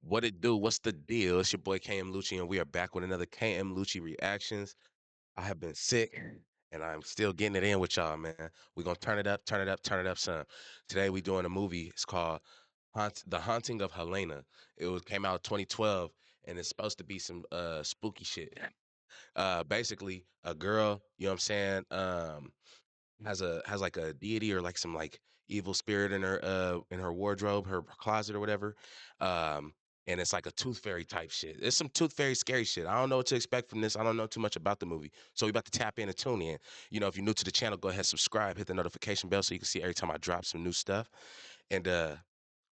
What it do? What's the deal? It's your boy KM Lucci, and we are back with another KM Lucci reactions. I have been sick, and I'm still getting it in with y'all, man. We're gonna turn it up, turn it up, turn it up some. Today we doing a movie. It's called The Haunting of Helena. Came out 2012, and it's supposed to be some spooky shit. Basically, a girl, you know what I'm saying, has like a deity or like some like evil spirit in her wardrobe, her closet or whatever. Um and it's like a tooth fairy type shit. It's some tooth fairy scary shit. I don't know what to expect from this. I don't know too much about the movie. So we about to tap in and tune in. You know, if you're new to the channel, go ahead, subscribe, hit the notification bell so you can see every time I drop some new stuff. And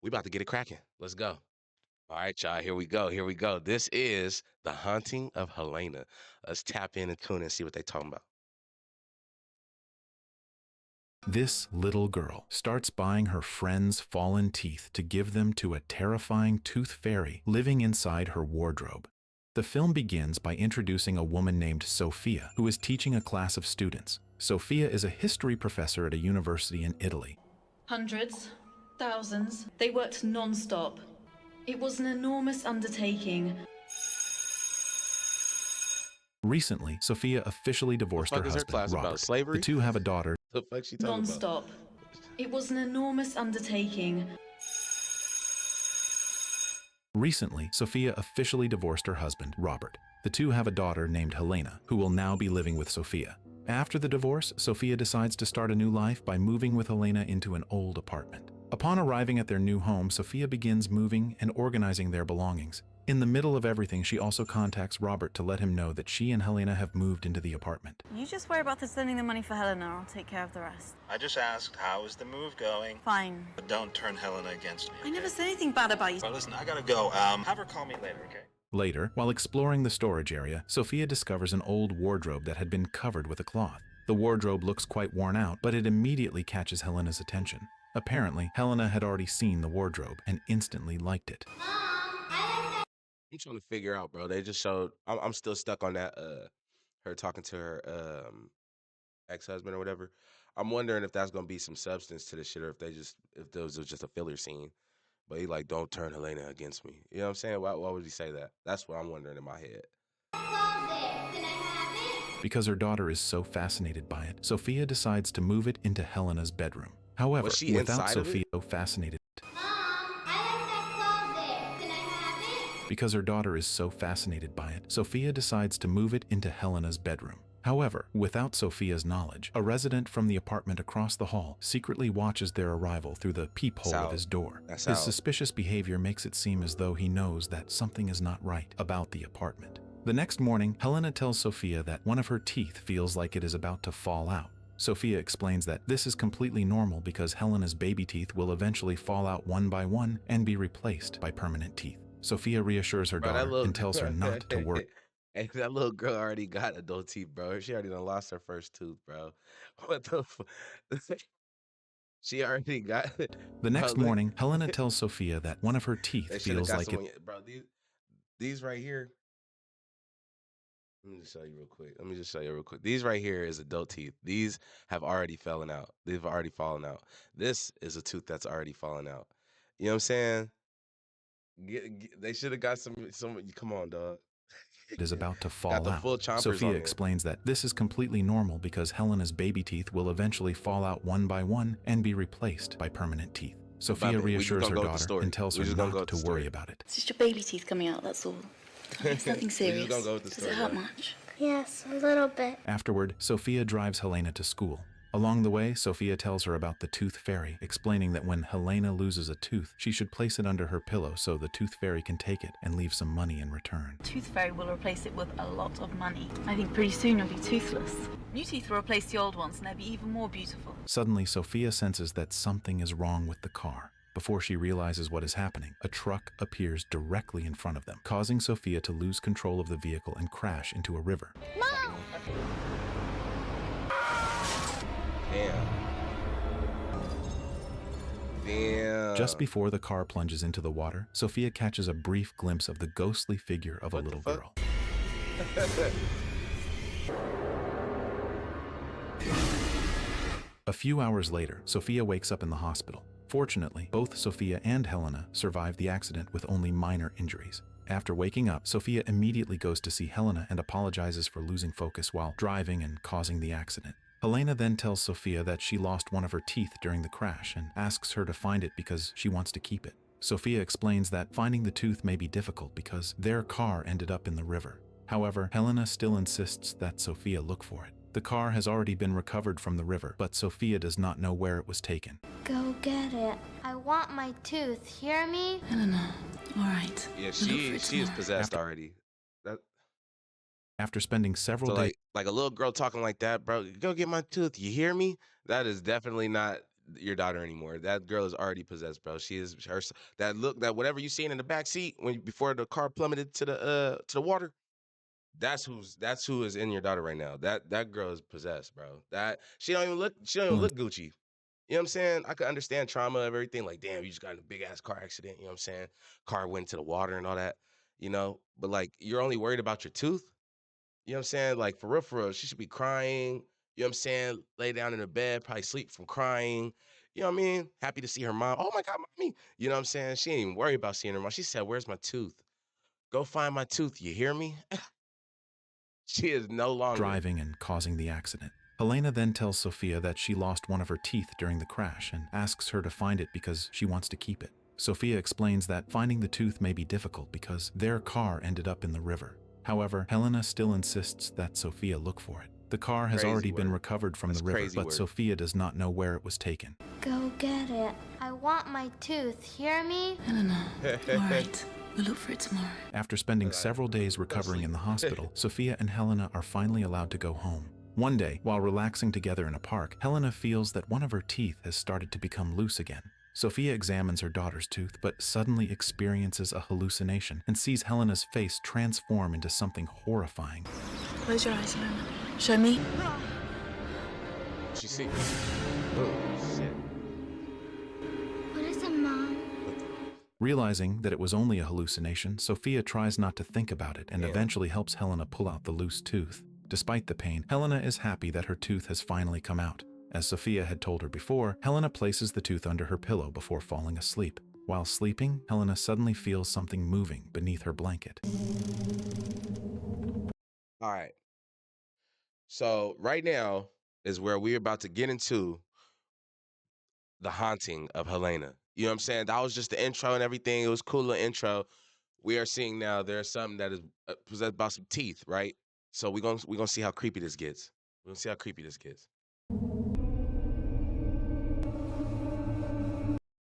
we about to get it cracking. Let's go. All right, y'all. Here we go. Here we go. This is The Haunting of Helena. Let's tap in and tune in and see what they talking about. This little girl starts buying her friends' fallen teeth to give them to a terrifying tooth fairy living inside her wardrobe. The film begins by introducing a woman named Sophia, who is teaching a class of students. Sophia is a history professor at a university in Italy. Hundreds, thousands, they worked non-stop. It was an enormous undertaking. Recently, Sophia officially divorced her Fuck is her husband, class about? Robert. Slavery? The two have a daughter. The fuck she talking about? Non-stop. It was an enormous undertaking. Recently, Sophia officially divorced her husband, Robert. The two have a daughter named Helena, who will now be living with Sophia. After the divorce, Sophia decides to start a new life by moving with Helena into an old apartment. Upon arriving at their new home, Sophia begins moving and organizing their belongings. In the middle of everything, she also contacts Robert to let him know that she and Helena have moved into the apartment. You just worry about sending the money for Helena, I'll take care of the rest. I just asked, how is the move going? Fine. But don't turn Helena against me. I never said anything bad about you. Well, listen, I gotta go. Have her call me later, okay? Later, while exploring the storage area, Sophia discovers an old wardrobe that had been covered with a cloth. The wardrobe looks quite worn out, but it immediately catches Helena's attention. Apparently, Helena had already seen the wardrobe and instantly liked it. I'm trying to figure out, bro. They just showed. I'm still stuck on that. Her talking to her ex-husband or whatever. I'm wondering if that's gonna be some substance to this shit, or if those was just a filler scene. But he like, don't turn Helena against me. You know what I'm saying? Why would he say that? That's what I'm wondering in my head. Because her daughter is so fascinated by it, Sophia decides to move it into Helena's bedroom. However, Was she without inside of Sophia it? so fascinated, Closet. because her daughter is so fascinated by it, Sophia decides to move it into Helena's bedroom. However, without Sophia's knowledge, a resident from the apartment across the hall secretly watches their arrival through the peephole of his door. That's His out. suspicious behavior makes it seem as though he knows that something is not right about the apartment. The next morning, Helena tells Sophia that one of her teeth feels like it is about to fall out. Sophia explains that this is completely normal because Helena's baby teeth will eventually fall out one by one and be replaced by permanent teeth. Sophia reassures her Bro, that daughter little and tells her not to worry. Hey, that little girl already got adult teeth, bro. She already done lost her first tooth, bro. What the fuck? She already got it. The next Bro, look. morning, Helena tells Sophia that one of her teeth They shoulda feels got like it. someone, bro. These right here. Let me just show you real quick. Let me just show you real quick. These right here is adult teeth. These have already fallen out. They've already fallen out. This is a tooth that's already fallen out. You know what I'm saying? They should have got some. Come on, dog. It is about to Got fall the out. full chompers Sophia on here. explains that this is completely normal because Helena's baby teeth will eventually fall out one by one and be replaced by permanent teeth. Sophia Bobby, we just reassures gonna her go with the daughter story. and tells We her just gonna go not with to the worry story. about it. It's just your baby teeth coming out, that's all. It's nothing serious. gonna go with the Does story, it hurt right? much? Yes, a little bit. Afterward, Sophia drives Helena to school. Along the way, Sophia tells her about the tooth fairy, explaining that when Helena loses a tooth, she should place it under her pillow so the tooth fairy can take it and leave some money in return. Tooth fairy will replace it with a lot of money. I think pretty soon you'll be toothless. New teeth will replace the old ones and they'll be even more beautiful. Suddenly, Sophia senses that something is wrong with the car. Before she realizes what is happening, a truck appears directly in front of them, causing Sophia to lose control of the vehicle and crash into a river. Mom! Damn. Damn. Just before the car plunges into the water, Sophia catches a brief glimpse of the ghostly figure of a What the little fuck? girl. A few hours later, Sophia wakes up in the hospital. Fortunately, both Sophia and Helena survive the accident with only minor injuries. After waking up, Sophia immediately goes to see Helena and apologizes for losing focus while driving and causing the accident. Helena then tells Sophia that she lost one of her teeth during the crash and asks her to find it because she wants to keep it. Sophia explains that finding the tooth may be difficult because their car ended up in the river. However, Helena still insists that Sophia look for it. The car has already been recovered from the river, but Sophia does not know where it was taken. Go get it. I want my tooth, hear me? Helena, all right. Yeah, she is possessed already. That, After spending several so days like a little girl talking like that, bro. Go get my tooth. You hear me? That is definitely not your daughter anymore. That girl is already possessed, bro. She is her that whatever you seen in the back seat before the car plummeted to the water. That's who is in your daughter right now. That girl is possessed, bro. That she don't even look Gucci. You know what I'm saying? I could understand trauma of everything. Like, damn, you just got in a big ass car accident. You know what I'm saying? Car went into the water and all that. You know, but like you're only worried about your tooth. You know what I'm saying? Like for real, she should be crying. You know what I'm saying? Lay down in the bed, probably sleep from crying. You know what I mean? Happy to see her mom. Oh my God, mommy. You know what I'm saying? She ain't even worried about seeing her mom. She said, "Where's my tooth? Go find my tooth. You hear me?" She is no longer driving and causing the accident. Helena then tells Sophia that she lost one of her teeth during the crash and asks her to find it because she wants to keep it. Sophia explains that finding the tooth may be difficult because their car ended up in the river. However, Helena still insists that Sophia look for it. The car has already been recovered from the river, but Sophia does not know where it was taken. Go get it. I want my tooth, hear me? Helena, all right. We'll look for it tomorrow. After spending several days recovering in the hospital, Sophia and Helena are finally allowed to go home. One day, while relaxing together in a park, Helena feels that one of her teeth has started to become loose again. Sophia examines her daughter's tooth, but suddenly experiences a hallucination and sees Helena's face transform into something horrifying. Close your eyes, Helena. Show me. she see. Oh shit. What is it, Mom? Realizing that it was only a hallucination, Sophia tries not to think about it and eventually helps Helena pull out the loose tooth. Despite the pain, Helena is happy that her tooth has finally come out. As Sophia had told her before, Helena places the tooth under her pillow before falling asleep. While sleeping, Helena suddenly feels something moving beneath her blanket. All right. So right now is where we're about to get into the haunting of Helena. You know what I'm saying? That was just the intro and everything. It was a cool little intro. We are seeing now there's something that is possessed by some teeth, right? So we're gonna see how creepy this gets. We're gonna see how creepy this gets.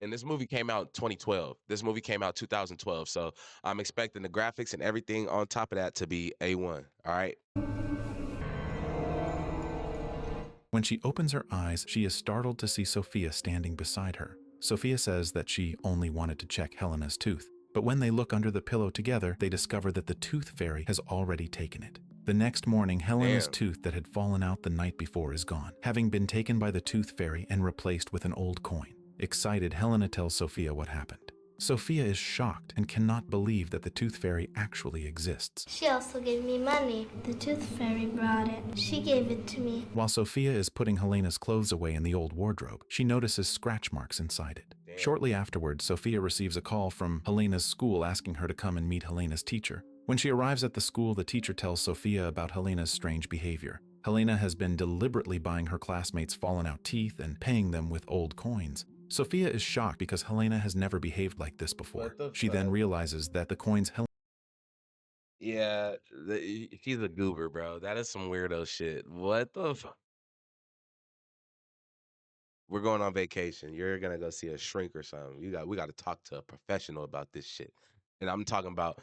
And this movie came out in 2012. This movie came out 2012. So I'm expecting the graphics and everything on top of that to be A1. All right. When she opens her eyes, she is startled to see Sophia standing beside her. Sophia says that she only wanted to check Helena's tooth, but when they look under the pillow together, they discover that the tooth fairy has already taken it. The next morning, Helena's tooth that had fallen out the night before is gone, having been taken by the tooth fairy and replaced with an old coin. Excited, Helena tells Sophia what happened. Sophia is shocked and cannot believe that the tooth fairy actually exists. She also gave me money. The tooth fairy brought it. She gave it to me. While Sophia is putting Helena's clothes away in the old wardrobe, she notices scratch marks inside it. Shortly afterwards, Sophia receives a call from Helena's school asking her to come and meet Helena's teacher. When she arrives at the school, the teacher tells Sophia about Helena's strange behavior. Helena has been deliberately buying her classmates fallen out teeth and paying them with old coins. Sophia is shocked because Helena has never behaved like this before. She then realizes that the coins Yeah, she's a goober, bro. That is some weirdo shit. What the fuck? We're going on vacation. You're gonna go see a shrink or something. We got to talk to a professional about this shit. And I'm talking about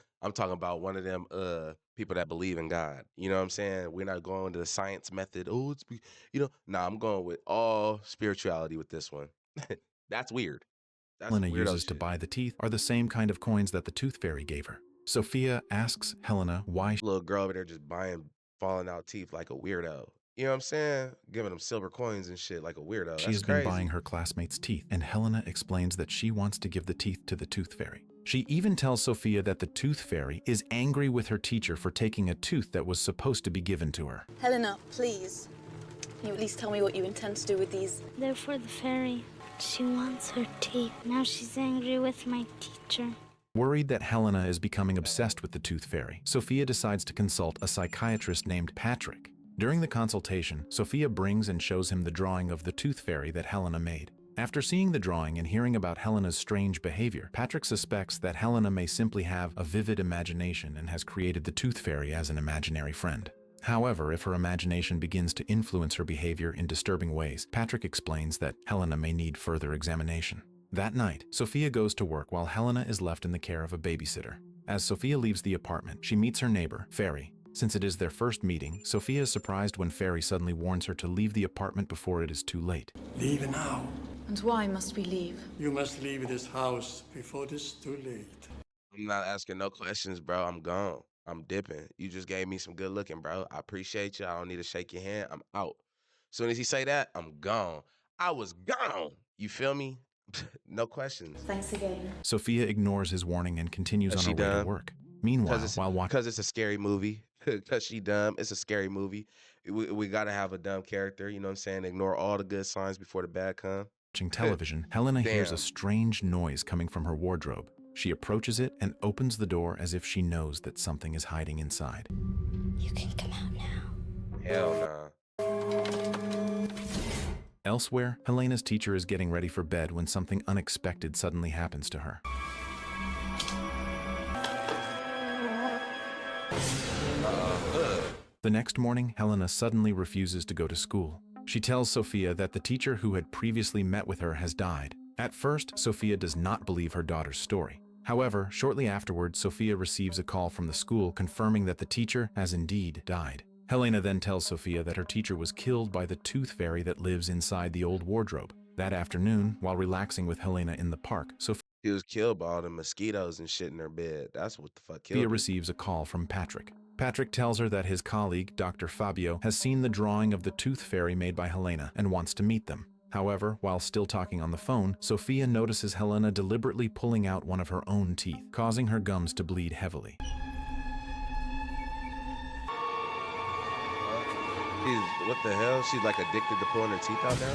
one of them people that believe in God. You know what I'm saying? We're not going to the science method. Oh, nah, I'm going with all spirituality with this one. That's weird. That's Helena weirdo uses to shit. buy the teeth are the same kind of coins that the tooth fairy gave her. Sophia asks Helena why Little girl over there just buying falling out teeth like a weirdo. You know what I'm saying? Giving them silver coins and shit like a weirdo. she That's has been crazy. buying her classmates' teeth, and Helena explains that she wants to give the teeth to the tooth fairy. She even tells Sophia that the tooth fairy is angry with her teacher for taking a tooth that was supposed to be given to her. Helena, please. Can you at least tell me what you intend to do with these? They're for the fairy. She wants her teeth. Now she's angry with my teacher. Worried that Helena is becoming obsessed with the Tooth Fairy, Sophia decides to consult a psychiatrist named Patrick. During the consultation, Sophia brings and shows him the drawing of the Tooth Fairy that Helena made. After seeing the drawing and hearing about Helena's strange behavior, Patrick suspects that Helena may simply have a vivid imagination and has created the Tooth Fairy as an imaginary friend. However, if her imagination begins to influence her behavior in disturbing ways, Patrick explains that Helena may need further examination. That night, Sophia goes to work while Helena is left in the care of a babysitter. As Sophia leaves the apartment, she meets her neighbor, Fairy. Since it is their first meeting, Sophia is surprised when Fairy suddenly warns her to leave the apartment before it is too late. Leave now. And why must we leave? You must leave this house before it is too late. I'm not asking no questions, bro. I'm gone. I'm dipping. You just gave me some good looking, bro. I appreciate you. I don't need to shake your hand. I'm out. Soon as he say that, I'm gone. I was gone. You feel me? No questions. Thanks again. Sophia ignores his warning and continues on her way to work. Meanwhile, while watching Because it's a scary movie. Because she dumb. It's a scary movie. We got to have a dumb character. You know what I'm saying? Ignore all the good signs before the bad come. television, Helena hears a Damn. strange noise coming from her wardrobe. She approaches it and opens the door as if she knows that something is hiding inside. You can come out now. Hell nah. Elsewhere, Helena's teacher is getting ready for bed when something unexpected suddenly happens to her. The next morning, Helena suddenly refuses to go to school. She tells Sophia that the teacher who had previously met with her has died. At first, Sophia does not believe her daughter's story. However, shortly afterwards, Sophia receives a call from the school confirming that the teacher has indeed died. Helena then tells Sophia that her teacher was killed by the Tooth Fairy that lives inside the old wardrobe. That afternoon, while relaxing with Helena in the park, Sophia She was killed by all the mosquitoes and shit in her bed. That's what the fuck killed her. receives a call from Patrick. Patrick tells her that his colleague, Dr. Fabio, has seen the drawing of the Tooth Fairy made by Helena and wants to meet them. However, while still talking on the phone, Sophia notices Helena deliberately pulling out one of her own teeth, causing her gums to bleed heavily. What the hell? She's like addicted to pulling her teeth out now?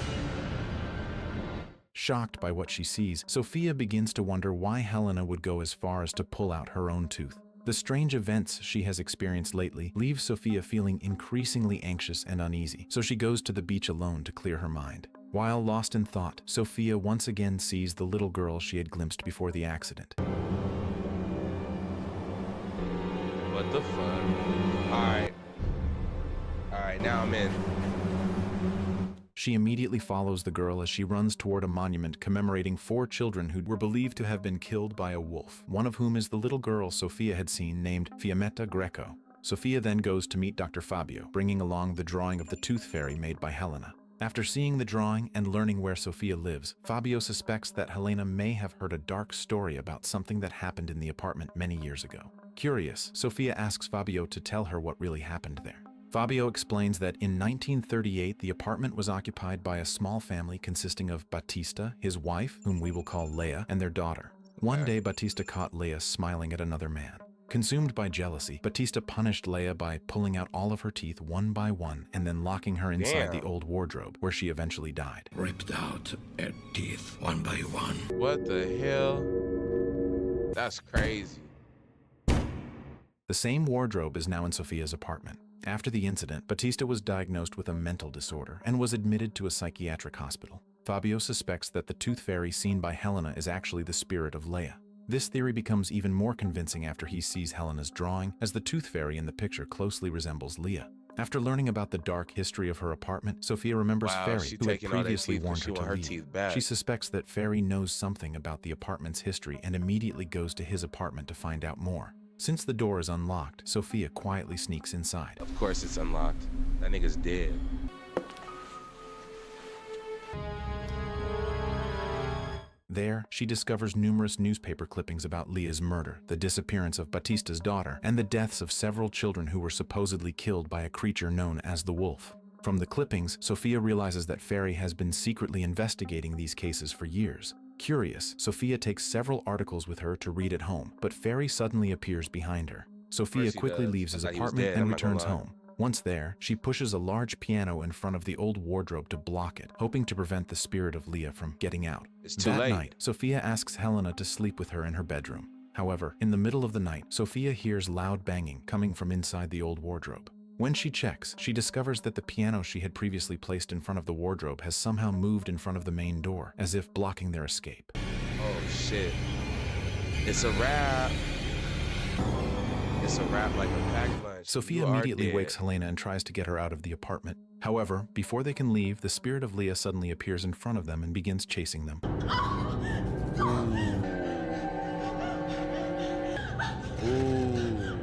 Shocked by what she sees, Sophia begins to wonder why Helena would go as far as to pull out her own tooth. The strange events she has experienced lately leave Sophia feeling increasingly anxious and uneasy, so she goes to the beach alone to clear her mind. While lost in thought, Sophia once again sees the little girl she had glimpsed before the accident. What the fuck? Alright. Alright, now I'm in. She immediately follows the girl as she runs toward a monument commemorating 4 children who were believed to have been killed by a wolf, one of whom is the little girl Sophia had seen named Fiammetta Greco. Sophia then goes to meet Dr. Fabio, bringing along the drawing of the Tooth Fairy made by Helena. After seeing the drawing and learning where Sophia lives, Fabio suspects that Helena may have heard a dark story about something that happened in the apartment many years ago. Curious, Sophia asks Fabio to tell her what really happened there. Fabio explains that in 1938, the apartment was occupied by a small family consisting of Battista, his wife, whom we will call Leia, and their daughter. One day, Battista caught Leia smiling at another man. Consumed by jealousy, Battista punished Leia by pulling out all of her teeth one by one and then locking her inside the old wardrobe, where she eventually died. Ripped out her teeth one by one. What the hell? That's crazy. The same wardrobe is now in Sophia's apartment. After the incident, Battista was diagnosed with a mental disorder and was admitted to a psychiatric hospital. Fabio suspects that the Tooth Fairy seen by Helena is actually the spirit of Leia. This theory becomes even more convincing after he sees Helena's drawing, as the Tooth Fairy in the picture closely resembles Leia. After learning about the dark history of her apartment, Sophia remembers Fairy, who had previously warned her to leave. She suspects that Fairy knows something about the apartment's history and immediately goes to his apartment to find out more. Since the door is unlocked, Sophia quietly sneaks inside. Of course it's unlocked. That nigga's dead. There, she discovers numerous newspaper clippings about Leah's murder, the disappearance of Battista's daughter, and the deaths of several children who were supposedly killed by a creature known as the Wolf. From the clippings, Sophia realizes that Fairy has been secretly investigating these cases for years. Curious, Sophia takes several articles with her to read at home, but Fairy suddenly appears behind her. Sophia quickly leaves his apartment and returns home. Once there, she pushes a large piano in front of the old wardrobe to block it, hoping to prevent the spirit of Leah from getting out. It's too That late. night, Sophia asks Helena to sleep with her in her bedroom. However, in the middle of the night, Sophia hears loud banging coming from inside the old wardrobe. When she checks, she discovers that the piano she had previously placed in front of the wardrobe has somehow moved in front of the main door, as if blocking their escape. Oh shit. It's a wrap. It's a wrap like a packed lunch. Sophia You are immediately dead. wakes Helena and tries to get her out of the apartment. However, before they can leave, the spirit of Leah suddenly appears in front of them and begins chasing them. Ooh.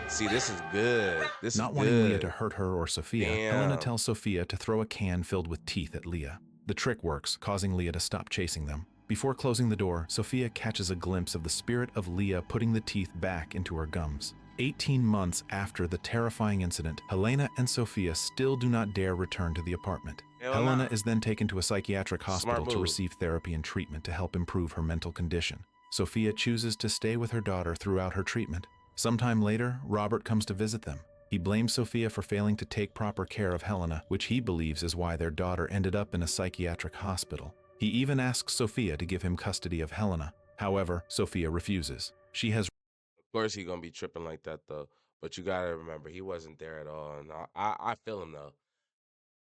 See, this is good. This Not is wanting good. Leah to hurt her or Sophia, Damn. Helena tells Sophia to throw a can filled with teeth at Leah. The trick works, causing Leah to stop chasing them. Before closing the door, Sophia catches a glimpse of the spirit of Leah putting the teeth back into her gums. 18 months after the terrifying incident, Helena and Sophia still do not dare return to the apartment. Hell Helena nah. is then taken to a psychiatric hospital to move. receive therapy and treatment to help improve her mental condition. Sophia chooses to stay with her daughter throughout her treatment. Sometime later, Robert comes to visit them. He blames Sophia for failing to take proper care of Helena, which he believes is why their daughter ended up in a psychiatric hospital. He even asks Sophia to give him custody of Helena. However, Sophia refuses. She has Of course he gonna be tripping like that though. But you gotta remember he wasn't there at all. And I feel him though.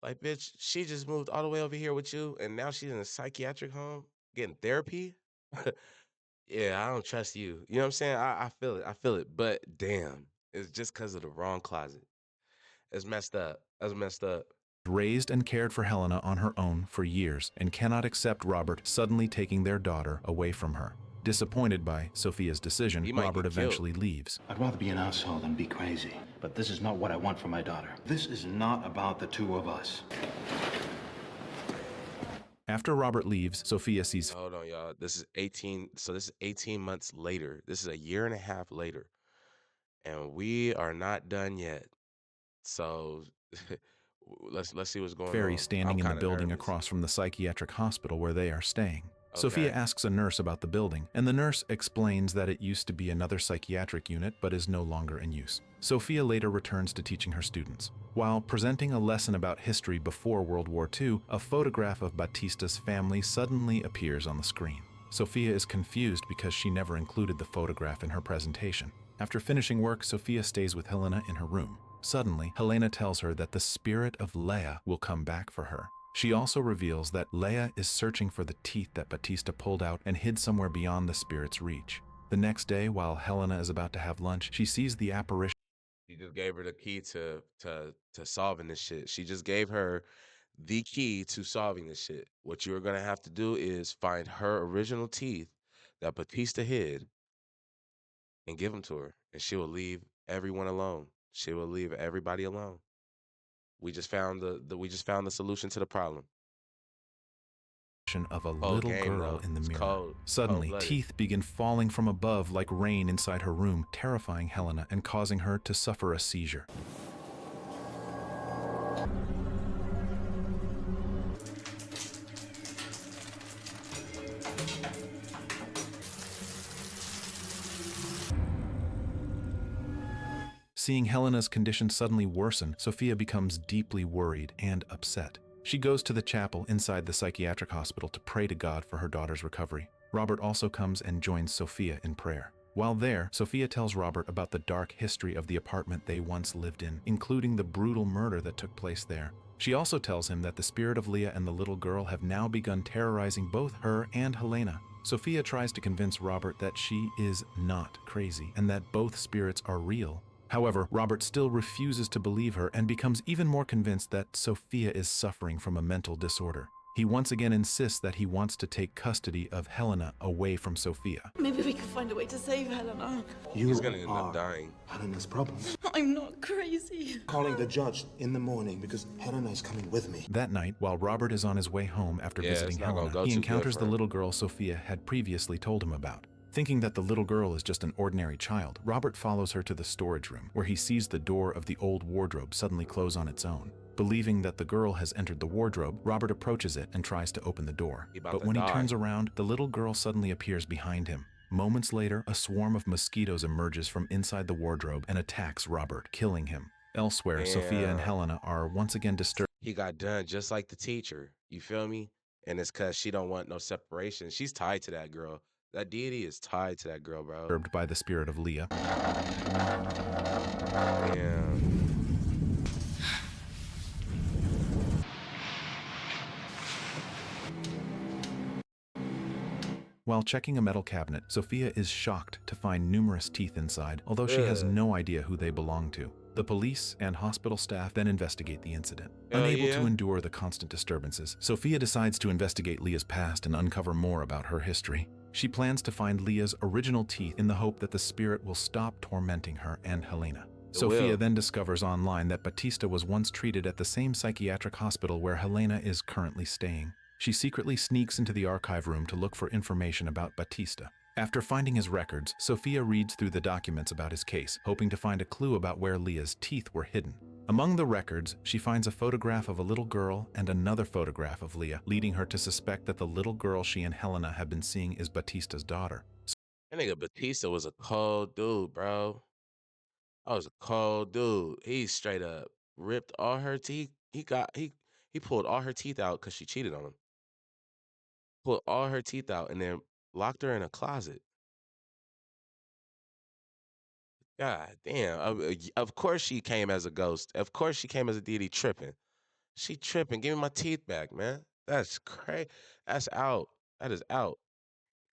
Like, bitch, she just moved all the way over here with you and now she's in a psychiatric home getting therapy. Yeah, I don't trust you. You know what I'm saying? I feel it. I feel it. But damn, it's just because of the wrong closet. It's messed up. That's messed up. raised and cared for Helena on her own for years and cannot accept Robert suddenly taking their daughter away from her. Disappointed by Sophia's decision, He might Robert get killed. eventually leaves. I'd rather be an asshole than be crazy. But this is not what I want for my daughter. This is not about the two of us. After Robert leaves, Sophia sees Hold on, y'all. This is 18. So this is 18 months later. This is a year and a half later. And we are not done yet. So let's see what's going Ferry on. standing I'm in the kinda building nervous. across from the psychiatric hospital where they are staying. Okay. Sophia asks a nurse about the building, and the nurse explains that it used to be another psychiatric unit but is no longer in use. Sophia later returns to teaching her students. While presenting a lesson about history before World War II, a photograph of Batista's family suddenly appears on the screen. Sophia is confused because she never included the photograph in her presentation. After finishing work, Sophia stays with Helena in her room. Suddenly, Helena tells her that the spirit of Leah will come back for her. She also reveals that Leah is searching for the teeth that Batista pulled out and hid somewhere beyond the spirit's reach. The next day, while Helena is about to have lunch, she sees the apparition She just gave her the key to solving this shit. She just gave her the key to solving this shit. What you're gonna have to do is find her original teeth that Batista hid and give them to her, and she will leave everyone alone. She will leave everybody alone. We just found the solution to the problem. of a Cold little game, girl though. in the It's mirror. cold. Suddenly, Cold-blooded. teeth begin falling from above like rain inside her room, terrifying Helena and causing her to suffer a seizure. Seeing Helena's condition suddenly worsen, Sophia becomes deeply worried and upset. She goes to the chapel inside the psychiatric hospital to pray to God for her daughter's recovery. Robert also comes and joins Sophia in prayer. While there, Sophia tells Robert about the dark history of the apartment they once lived in, including the brutal murder that took place there. She also tells him that the spirit of Leah and the little girl have now begun terrorizing both her and Helena. Sophia tries to convince Robert that she is not crazy and that both spirits are real. However, Robert still refuses to believe her and becomes even more convinced that Sophia is suffering from a mental disorder. He once again insists that he wants to take custody of Helena away from Sophia. Maybe we can find a way to save Helena. He's gonna end up dying. Helena's problems. I'm not crazy. Calling the judge in the morning because Helena is coming with me. That night, while Robert is on his way home after Yeah, visiting it's not gonna Helena, go he too good encounters for the him. little girl Sophia had previously told him about. Thinking that the little girl is just an ordinary child, Robert follows her to the storage room, where he sees the door of the old wardrobe suddenly close on its own. Believing that the girl has entered the wardrobe, Robert approaches it and tries to open the door. He about But to when he die. turns around, the little girl suddenly appears behind him. Moments later, a swarm of mosquitoes emerges from inside the wardrobe and attacks Robert, killing him. Elsewhere, Sophia and Damn. Helena are once again disturbed He got done just like the teacher. You feel me? And it's because she don't want no separation. She's tied to that girl. That deity is tied to that girl, bro. by the spirit of Leah. Damn. While checking a metal cabinet, Sophia is shocked to find numerous teeth inside, although she has Ugh. no idea who they belong to. The police and hospital staff then investigate the incident. Hell Unable yeah. to endure the constant disturbances, Sophia decides to investigate Leah's past and uncover more about her history. She plans to find Leah's original teeth in the hope that the spirit will stop tormenting her and Helena. Sophia will. then discovers online that Batista was once treated at the same psychiatric hospital where Helena is currently staying. She secretly sneaks into the archive room to look for information about Batista. After finding his records, Sophia reads through the documents about his case, hoping to find a clue about where Leah's teeth were hidden. Among the records, she finds a photograph of a little girl and another photograph of Leah, leading her to suspect that the little girl she and Helena have been seeing is Batista's daughter. That nigga Batista was a cold dude, bro. I was a cold dude. He straight up ripped all her teeth. He pulled all her teeth out because she cheated on him. Pulled all her teeth out and then locked her in a closet. God damn. Of course she came as a ghost. Of course she came as a deity tripping. She tripping. Give me my teeth back, man. That's crazy. That's out. That is out.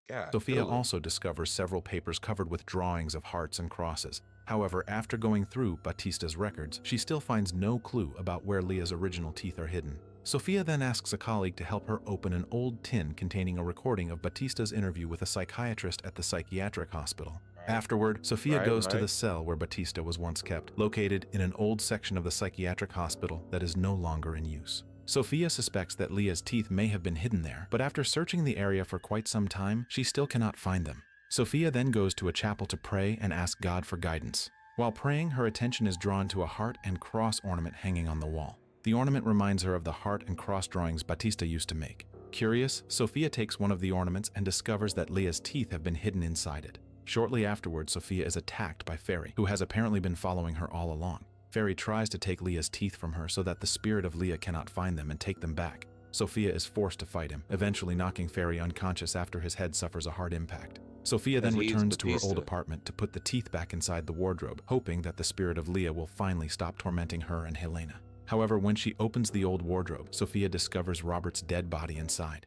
God. Sophia Dude. also discovers several papers covered with drawings of hearts and crosses. However, after going through Batista's records, she still finds no clue about where Leah's original teeth are hidden. Sophia then asks a colleague to help her open an old tin containing a recording of Batista's interview with a psychiatrist at the psychiatric hospital. Afterward, Sophia goes to the cell where Batista was once kept, located in an old section of the psychiatric hospital that is no longer in use. Sophia suspects that Leah's teeth may have been hidden there, but after searching the area for quite some time, she still cannot find them. Sophia then goes to a chapel to pray and ask God for guidance. While praying, her attention is drawn to a heart and cross ornament hanging on the wall. The ornament reminds her of the heart and cross drawings Batista used to make. Curious, Sophia takes one of the ornaments and discovers that Leah's teeth have been hidden inside it. Shortly afterwards, Sophia is attacked by Fairy, who has apparently been following her all along. Fairy tries to take Leah's teeth from her so that the spirit of Leah cannot find them and take them back. Sophia is forced to fight him, eventually knocking Fairy unconscious after his head suffers a hard impact. Sophia then returns to her old apartment to put the teeth back inside the wardrobe, hoping that the spirit of Leah will finally stop tormenting her and Helena. However, when she opens the old wardrobe, Sophia discovers Robert's dead body inside.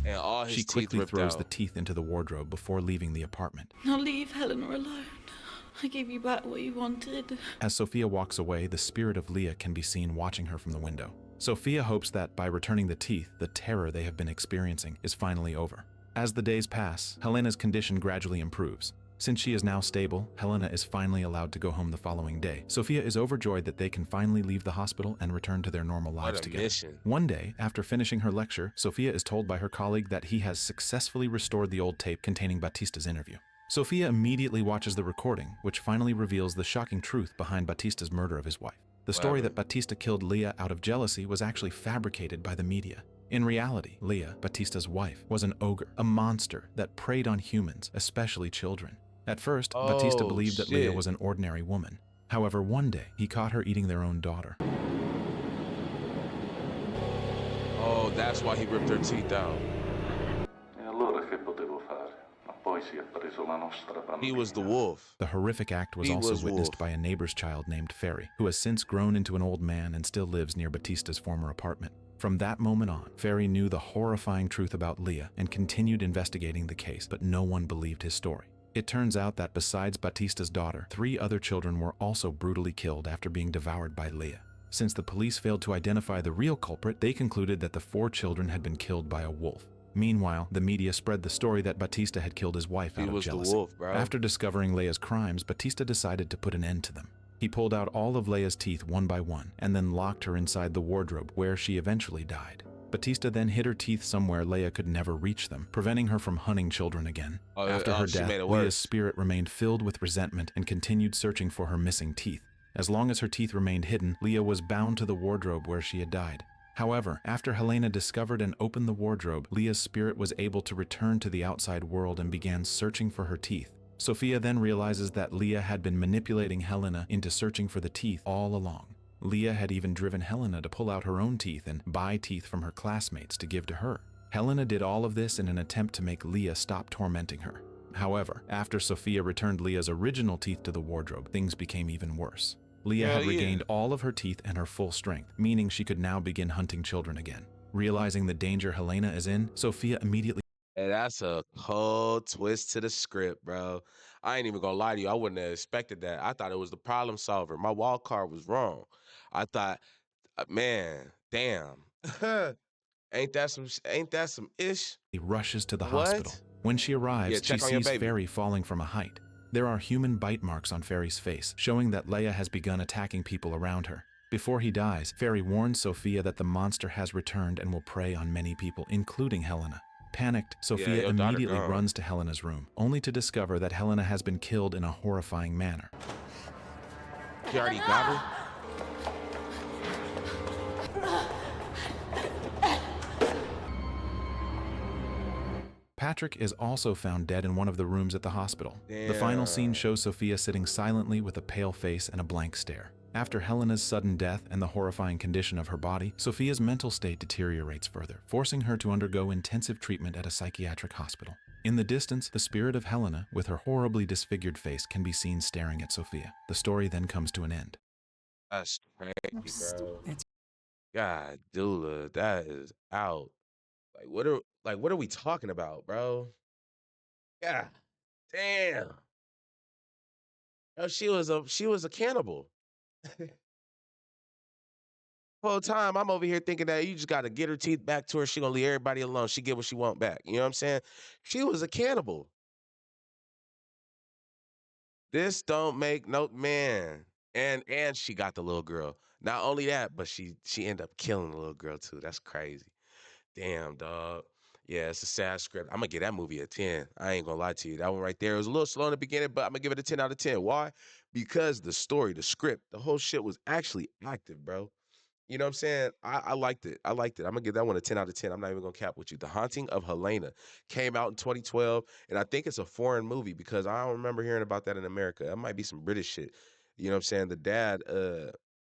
And all his She teeth quickly ripped throws out. the teeth into the wardrobe before leaving the apartment. Now leave Helena alone. I gave you back what you wanted. As Sophia walks away, the spirit of Leah can be seen watching her from the window. Sophia hopes that by returning the teeth, the terror they have been experiencing is finally over. As the days pass, Helena's condition gradually improves. Since she is now stable, Helena is finally allowed to go home the following day. Sophia is overjoyed that they can finally leave the hospital and return to their normal lives together. Mission. One day, after finishing her lecture, Sophia is told by her colleague that he has successfully restored the old tape containing Batista's interview. Sophia immediately watches the recording, which finally reveals the shocking truth behind Batista's murder of his wife. The story that Batista killed Leah out of jealousy was actually fabricated by the media. In reality, Leah, Batista's wife, was an ogre, a monster that preyed on humans, especially children. At first, Batista believed that Leah was an ordinary woman. However, one day, he caught her eating their own daughter. Oh, that's why he ripped her teeth out. He was the wolf. The horrific act was also witnessed by a neighbor's child named Fairy, who has since grown into an old man and still lives near Batista's former apartment. From that moment on, Fairy knew the horrifying truth about Leah and continued investigating the case, but no one believed his story. It turns out that besides Batista's daughter, 3 other children were also brutally killed after being devoured by Leah. Since the police failed to identify the real culprit, they concluded that the 4 children had been killed by a wolf. Meanwhile, the media spread the story that Batista had killed his wife out of jealousy. The wolf, bro. After discovering Leia's crimes, Batista decided to put an end to them. He pulled out all of Leia's teeth one by one, and then locked her inside the wardrobe, where she eventually died. Batista then hid her teeth somewhere Leia could never reach them, preventing her from hunting children again. After her death, Leah's spirit remained filled with resentment and continued searching for her missing teeth. As long as her teeth remained hidden, Leah was bound to the wardrobe where she had died. However, after Helena discovered and opened the wardrobe, Leah's spirit was able to return to the outside world and began searching for her teeth. Sophia then realizes that Leah had been manipulating Helena into searching for the teeth all along. Leah had even driven Helena to pull out her own teeth and buy teeth from her classmates to give to her. Helena did all of this in an attempt to make Leah stop tormenting her. However, after Sophia returned Leah's original teeth to the wardrobe, things became even worse. Leah had regained all of her teeth and her full strength, meaning she could now begin hunting children again. Realizing the danger Helena is in, Sophia immediately... Hey, that's a cold twist to the script, bro. I ain't even gonna lie to you. I wouldn't have expected that. I thought it was the problem solver. My wild card was wrong. I thought, man, damn. Ain't that some ish? rushes to the hospital. What? When she arrives, Yeah, she check on your sees baby. Ferry falling from a height. There are human bite marks on Ferry's face, showing that Leia has begun attacking people around her. Before he dies, Ferry warns Sophia that the monster has returned and will prey on many people, including Helena. Panicked, Sophia your daughter immediately gone. runs to Helena's room, only to discover that Helena has been killed in a horrifying manner. You already got her? Patrick is also found dead in one of the rooms at the hospital. The final scene shows Sophia sitting silently with a pale face and a blank stare. After Helena's sudden death and the horrifying condition of her body, Sophia's mental state deteriorates further, forcing her to undergo intensive treatment at a psychiatric hospital. In the distance, the spirit of Helena, with her horribly disfigured face, can be seen staring at Sophia. The story then comes to an end. That's crazy, bro. God, Dula, that is out. What are we talking about, bro? God damn. Oh, she was a cannibal. Whole time I'm over here thinking that you just gotta get her teeth back to her. She gonna leave everybody alone. She get what she want back. You know what I'm saying? She was a cannibal. This don't make no man. And she got the little girl. Not only that, but she ended up killing the little girl too. That's crazy. Damn, dog. Yeah, it's a sad script. I'm gonna give that movie a 10. I ain't gonna lie to you. That one right there was a little slow in the beginning, but I'm gonna give it a 10 out of 10. Why? Because the story, the script, the whole shit was actually active, bro. You know what I'm saying? I liked it. I liked it. I'm gonna give that one a 10 out of 10. I'm not even gonna cap with you. The Haunting of Helena came out in 2012, and I think it's a foreign movie because I don't remember hearing about that in America. That might be some British shit. You know what I'm saying? The dad,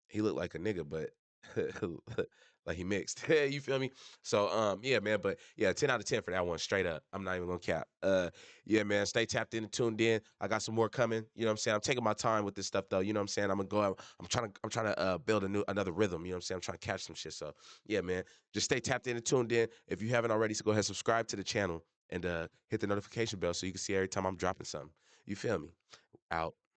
he looked like a nigga, but like he mixed. You feel me? So yeah, man, but yeah, 10 out of 10 for that one, straight up. I'm not even gonna cap. Yeah, man, stay tapped in and tuned in. I got some more coming. You know what I'm saying? I'm taking my time with this stuff though. You know what I'm saying? I'm gonna go out. I'm trying to build another rhythm. You know what I'm saying? I'm trying to catch some shit. So yeah, man, just stay tapped in and tuned in. If you haven't already, so go ahead and subscribe to the channel and hit the notification bell so you can see every time I'm dropping something. You feel me? Out.